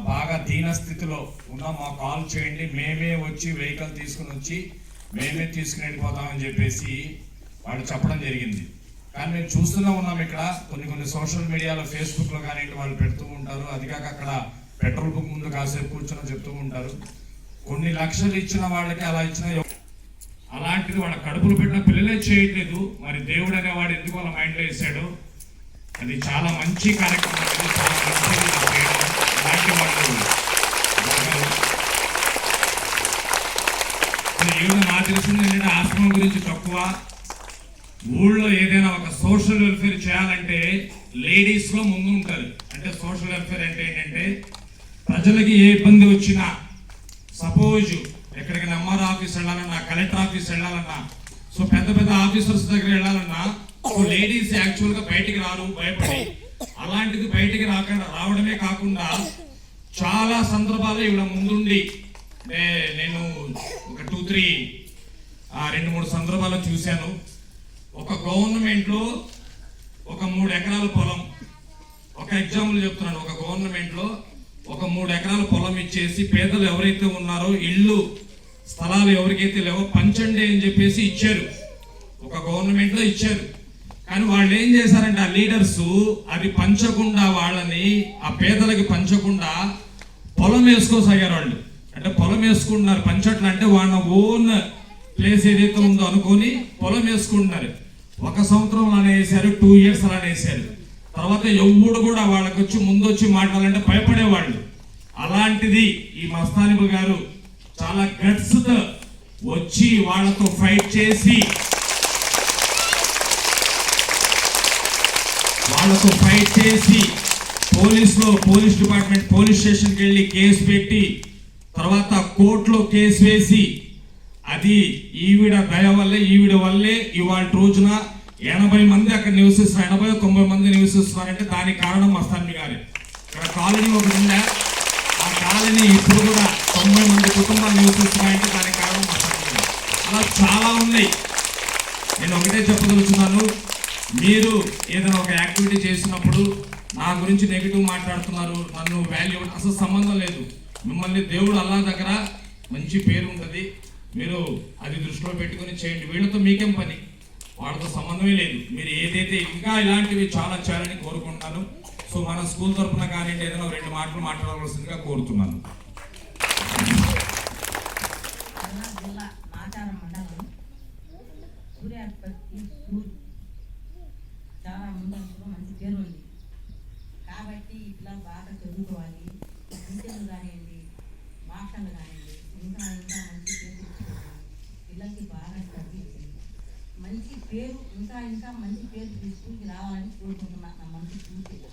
బాగా దీన స్థితిలో ఉన్న మా కాల్ చేయండి, మేమే వచ్చి వెహికల్ తీసుకుని వచ్చి మేమే తీసుకుని వెళ్ళిపోతామని చెప్పేసి వాళ్ళు చెప్పడం జరిగింది. కానీ మేము చూస్తూనే ఉన్నాం, ఇక్కడ కొన్ని సోషల్ మీడియాలో ఫేస్బుక్లో కానీ వాళ్ళు పెడుతూ ఉంటారు. అది కాక అక్కడ పెట్రోల్ బంక్ ముందు కాసేపు కూర్చొని చెప్తూ ఉంటారు. కొన్ని లక్షలు ఇచ్చిన వాళ్ళకి అలా ఇచ్చిన, అలాంటిది వాళ్ళ కడుపులు పెట్టిన పిల్లలే చేయట్లేదు. మరి దేవుడు అనేవాడు ఎందుకు వాళ్ళ మైండ్లో వేసాడు? అది చాలా మంచి కార్యక్రమం, అలాంటి వాళ్ళు ఏమైనా నాకు తెలిసింది ఏంటంటే ఆశ్రమం గురించి తక్కువ. ఊళ్ళో ఏదైనా ఒక సోషల్ వెల్ఫేర్ చేయాలంటే లేడీస్ లో ముందు ఉంటారు. అంటే సోషల్ వెల్ఫేర్ అంటే ఏంటంటే ప్రజలకి ఏ ఇబ్బంది వచ్చినా, సపోజ్ ఎక్కడికైనా ఎంఆర్ ఆఫీస్ వెళ్ళాలన్నా, కలెక్టర్ ఆఫీస్ వెళ్ళాలన్నా, సో పెద్ద ఆఫీసర్స్ దగ్గర వెళ్ళాలన్నా, సో లేడీస్ యాక్చువల్ గా బయటికి రారు, భయపడి. అలాంటిది బయటికి రావడమే కాకుండా చాలా సందర్భాల్లో ఇవిడ ముందుండి, నేను ఒక 2-3 సందర్భాల్లో చూశాను. ఒక గవర్నమెంట్ లో ఒక 3 ఎకరాల పొలం, ఒక ఎగ్జాంపుల్ చెప్తున్నాను, ఒక గవర్నమెంట్ లో ఒక 3 ఎకరాల పొలం ఇచ్చేసి పేదలు ఎవరైతే ఉన్నారో ఇళ్ళు స్థలాలు ఎవరికైతే లేవో పంచండి అని చెప్పేసి ఇచ్చారు. ఒక గవర్నమెంట్ లో ఇచ్చారు. కానీ వాళ్ళు ఏం చేశారంటే ఆ లీడర్స్ అది పంచకుండా, వాళ్ళని ఆ పేదలకి పంచకుండా పొలం వేసుకోసాగారు. వాళ్ళు అంటే పొలం వేసుకుంటున్నారు. పంచట్ల అంటే వాళ్ళ ఓన్ ప్లేస్ ఏదైతే ఉందో అనుకొని పొలం వేసుకుంటున్నారు. 1 సంవత్సరం అలానే వేశారు, 2 years అలానే వేశారు. తర్వాత ఎవడు కూడా వాళ్ళకి వచ్చి ముందొచ్చి మాట్లాడాలంటే భయపడేవాళ్ళు. అలాంటిది ఈ మస్తానిబు గారు చాలా గట్స్ తో వచ్చి వాళ్ళతో ఫైట్ చేసి, పోలీస్ డిపార్ట్మెంట్ పోలీస్ స్టేషన్కి వెళ్ళి కేసు పెట్టి, తర్వాత కోర్టులో కేసు వేసి, అది ఈవిడ దయ వల్లే, ఈవిడ వల్లే ఇవాళ రోజున 80 మంది అక్కడ నివసిస్తున్నారు, 80-90 మంది నివసిస్తున్నారంటే దానికి కారణం మస్తాన్బి గారే. ఇక్కడ కాలనీ ఒకటి ఉందా, ఆ కాలనీ ఇప్పుడు కూడా 90 మంది కుటుంబాలు నివసిస్తున్నాయంటే దానికి కారణం మస్తాన్బి గారు. అలా చాలా ఉన్నాయి. నేను ఒకటే చెప్పదలుచున్నాను, మీరు ఏదైనా ఒక యాక్టివిటీ చేసినప్పుడు నా గురించి నెగిటివ్ మాట్లాడుతున్నారు, నన్ను వాల్యూ, అసలు సంబంధం లేదు. మిమ్మల్ని దేవుడు అల్లాహ్ దగ్గర మంచి పేరు ఉంటుంది, మీరు అది దృష్టిలో పెట్టుకుని చేయండి. వీళ్ళతో మీకేం పని, వాళ్ళతో సంబంధమే లేదు. మీరు ఏదైతే ఇంకా ఇలాంటివి చాలా చేయాలని కోరుకుంటున్నాను. సో మన స్కూల్ తరఫున కానీ ఏదైనా 2 మాటలు మాట్లాడవలసిందిగా కోరుతున్నాను. చాలా ముందు మంచి పేరు ఉంది కాబట్టి ఇట్లా బాగా చదువుకోవాలి. టీచర్లు కానివ్వండి, మాస్టర్లు కానివ్వండి, ఇంకా మంచి పేరు తెచ్చుకోవాలి. పిల్లలకి బాగా చదివించి మంచి పేరు, ఇంకా మంచి పేరు తీసుకుని రావాలని కోరుకుంటున్నా. నా మనసు పూర్తిగా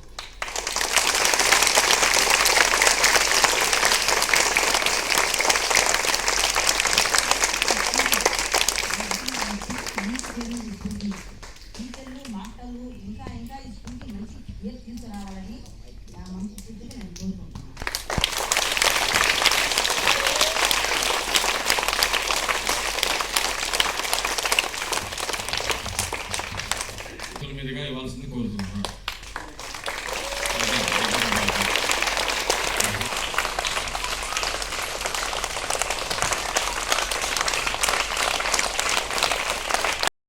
టీచర్లు, మాస్టర్లు ఇంకా ఈ స్కూల్కి మంచి పేరు తీసుకురావాలని నా మనసు పూర్తిగా నేను కోరుకుంటున్నాను. మీదుగా ఇవ్వాల్సింది కోరుతున్నాను.